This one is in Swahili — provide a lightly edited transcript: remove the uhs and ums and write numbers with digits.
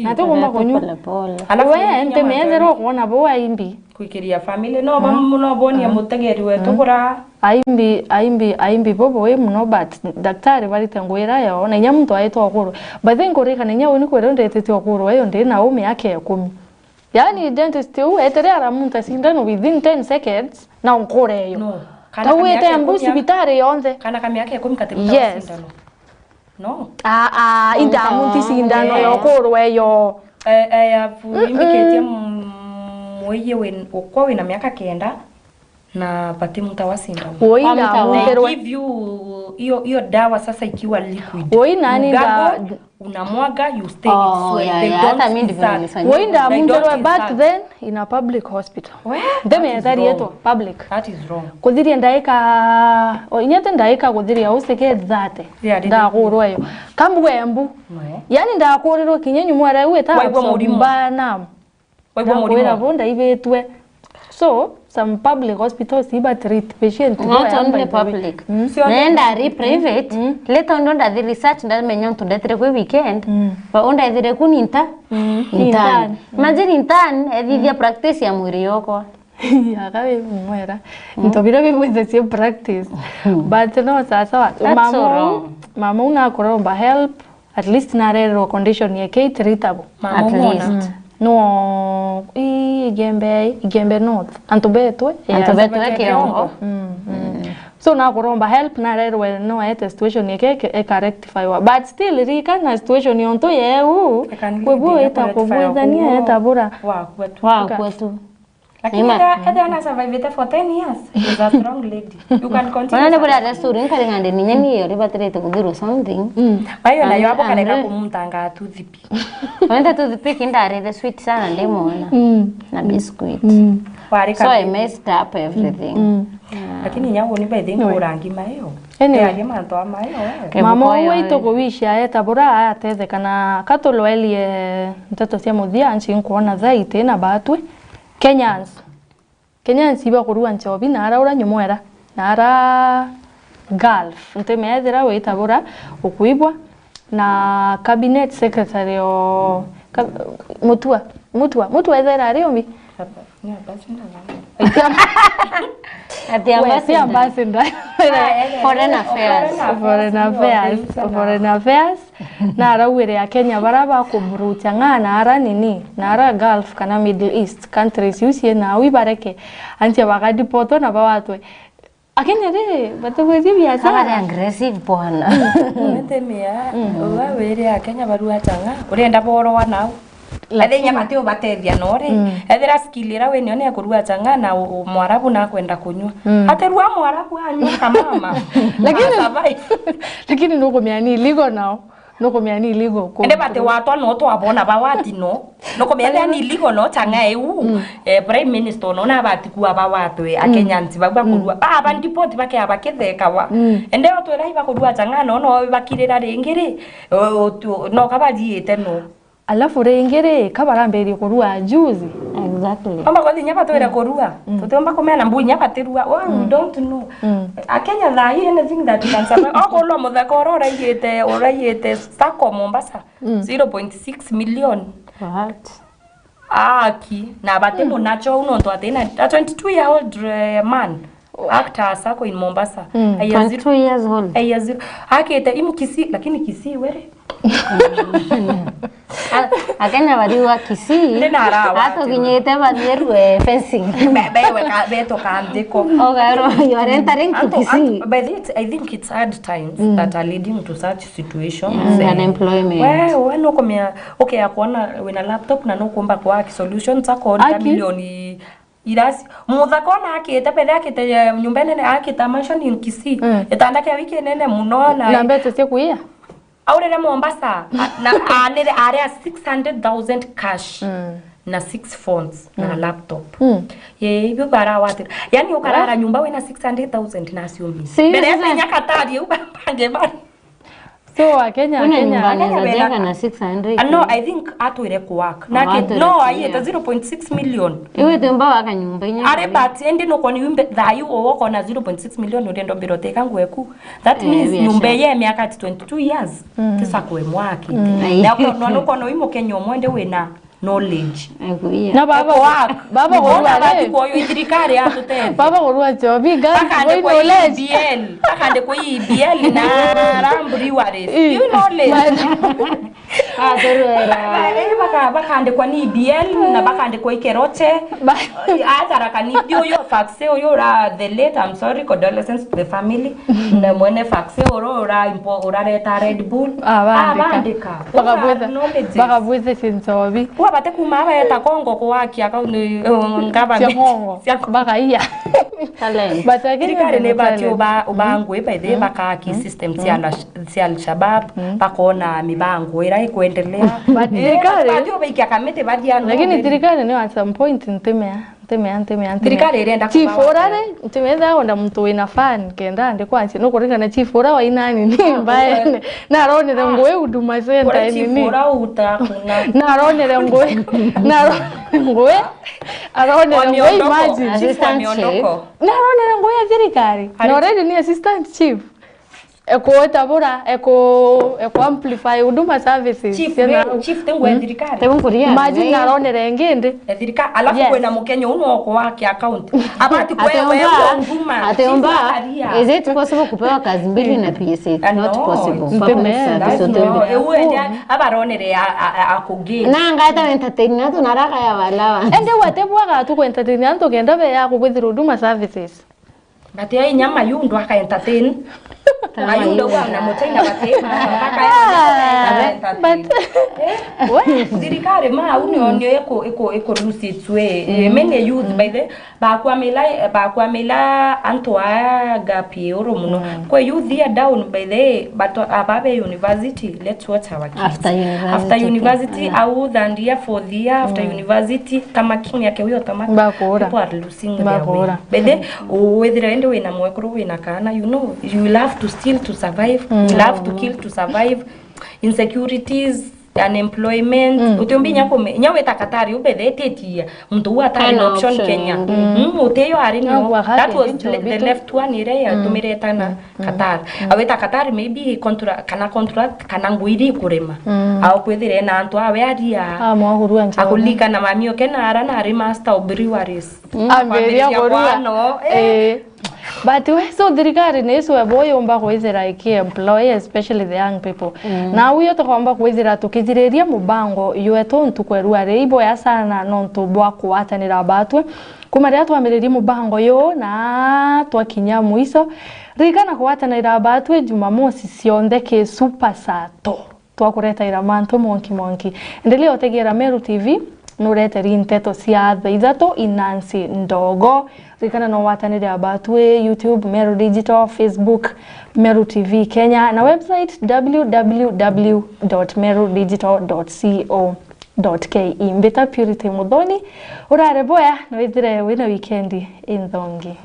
na to ngomba kunywa alafu we ente mezero kuona bo aimbi kuikiria family no bamuno bonia mutegeriwe tugura aimbi bobo we muno but daktari barite ngwira yo na nyamuntu aito okuru but then koreka na nyawo ni kwero ndetete okuru yo ndi na umi yake 10 yani dentist u eterera muntu sindano within 10 seconds na onkore yo no tawete ambusi bitare yonze kana kama yake 10 katebuta sindano no ida muntu sindano yo okuru yo imiketia mweye wen okwa na miaka 9 na pati mtawa sindano. Oina give you hiyo dawa sasa ikiwa liquid. Oina nda unamwaga you stay it. Hata mimi ndivyo nimefanya. Oina mungerwe but then in a public hospital. Ndeme yatari yeto public. That is wrong. Kudiri ndaika inyete ndaika kudiri auseke zate. Ndagurweyo. Kambwembu. Yani ndakorero kinyenyu mwara we ta bana. Waibo murimo bonda ibetwe. So some public hospitals iba treat patient not only public nenda ri private later on the research nda menyon to detre ko weekend ba onda dire kuninta intan imagine intan edithia practice ya mwiri yoko akabe mwera ntobira bimwe ze practice but no sasa mama una koromba help at least na rero condition yake treatable at least no igembe north antobetwe kiongo so na kuromba help na rero no ete situation yake e rectify but still rika na situation yonto yeu webu eta kubwezania eta bora wa kwetu lakini ada survive for 10 years is a strong lady you can continue wana bora restaurant kale ngande ninyani yo ribaterete kudiro something bayo na yo hapo kaleka kumtanga tuthipi wenda tuthipi kindare the sweet sana ndemona na biscuit so I messed up everything lakini nyawo ni by the rangi mayo ya manto amayo mama weito kuwisha eta bora ateze kana katoloelie mtoto cia muthia anchi nkuona zaite na batwe Kenyans iba kurua nchobi na ara ura nyumwera na ara Gulf nteme yathira witabura ukuibwa na cabinet secretary o mutua ethera ari omi ambassador foreign affairs na arawire ya Kenya baraba kumrucha ngana ara nini na ara Gulf kana Middle East countries yusie na wibareke anti bakadipoto na bawatwe akenya re batogezi biasa ara aggressive bwana ntemea wawire ya Kenya barua changa urenda boro wanao Ethenya matio batethia nore ethera skillira we nione kurua changa na mwarabu na kwenda kunywa aterua mwarabu anywa kama lakini nuko miani ligo nao nuko miani ligo ko ende bate watwa no to abona bawati no nuko miani ligo no changa eu prime minister no na bati ku abawatwe akenyanzi bagwa kurua baba ndipoti bake abaketheka wa ende otwera iba kurua changa no bakirira ringiri no kabajiete no alafu reingere kabaramberi kurua juzi exactly mama kwa nyapa toera kurua totemba komena mbu nyapa terua we don't know akenya la anything that you can survive akolo muthakoro orayete stako Mombasa 0.6 million what aki na batemo nacho uno ndo atena 22-year-old man actor sako in Mombasa 22 years old akete imkisi lakini kisi were akenya bariwa kisi hata kinyete badieru fencing beto kandiko ogaro you are entering to kisi but I think it's hard times that are leading to such situations unemployment we no komia okay akuona wena laptop na no kuomba kwa solution zako milioni irasi muthakona akite pede akite nyumba nene akita mansion in Kisii etandake wiki nene muno na mbete cia kuia aurere Mombasa na anere area 600,000 cash na 6 phones na laptop hivyo bara watu yani ukarara nyumba wena 600,000 na siomi mbele ya nyakatari ubange bana So Kenya jenga na 600. No, I think atwire ku work. No, ayeta 0.6 million. Iwe tumba waka nyumba inya. Are but ende no koni yumbe thayu woko na 0.6 million urendo birote kangweku. That means nyumbe ye miaka 22 years. Tisa kwe mwaki. Na no kono imo Kenya mwende wena knowledge. Na baba gorua bati ko yo thirikari atutete. Baba gorua jobi ga boy knowledge. Akande ko IBL na ramburi waris. You knowledge. Bakande kwa ni IBL na bakande kwa ikeroche. Atara kanidi yo faxe yo ra the late, I'm sorry, condolences to the family. Na mwene faxe ora reta Red Bull. Bandika. Bakabuze sinzobi. Kwa bate kumaba eta Kongo kwa kia ni ngaba baka iya talent batakiri ne bati ubangwe by the baka ki system tia al-Shabab bakona mibango ira ikuendelea bati obikia kamete badi ya lakini tirikane ni at some point ntemea tirikane irenda chiforare ntemeza onda mtu wina fan kenda ande kwansi no kurika na chifora wa inani ni mbaye na aronere ngoe huduma center ni chifora utakuna na aronere ngoe imagine assistant chief na aronere ngoe thirikari na already ni assistant chief eko tabura eko amplify huduma services chief tengo thirikari tenguria imagine na aronere ngende thirikari alafu kwena mukenya uno wako wake account abati wewe huduma ateomba is it possible kupewa kazi mbili na PSA not possible ewe abaronere akugi nanga hata entertainment tunaraka ya walawa ende watebwa ga tu entertainment tugenda be ya kubwithira huduma services bati ai nyama yundo aka entertain ayundo wana mutaina batema but dirikare ma unionyo eko lusitswe mene youth by the bakwamela antwa gapi oro muno kwa youth here down by the but ababe university let's watch our kids after university au than year for the year after university kama king yake huyo tamaka bakora people are losing their way by the whether ende we na mwekuru we na kana you know you will have to steal to survive you will have to kill to survive insecurities unemployment utombi nyako nyawe takatari ubethetetia mtu atari option Kenya uteyo ari no that was the left one ire tumiretana Qatar aweta Qatar maybe contract kana nguiri kurema au kwethire na antu awe aria mwahuru anje akulika na mamio kena ara na remaster obriwaris amberia gorua but we so thirikari neso aboyomba kwizira iki employ especially the young people na uyo tokomba kwizira tukizireria mubango yetu ntukwerua reibo ya sana nonto bwa kuatanira batwe kumaria twamiriria mubango yo na twakinya muiso rikana kuatanira batwe Jumamosi cionde ke super sato twakureta ira manto monki endelea utegera Meru TV nurete rinteto cia thaithato inansi ndogo rikana no watanire abatwe YouTube Meru Digital, Facebook Meru TV Kenya na website www.merudigital.co.ke mbeta Purity Mudhoni urare boya na withire wina weekendi inthongi.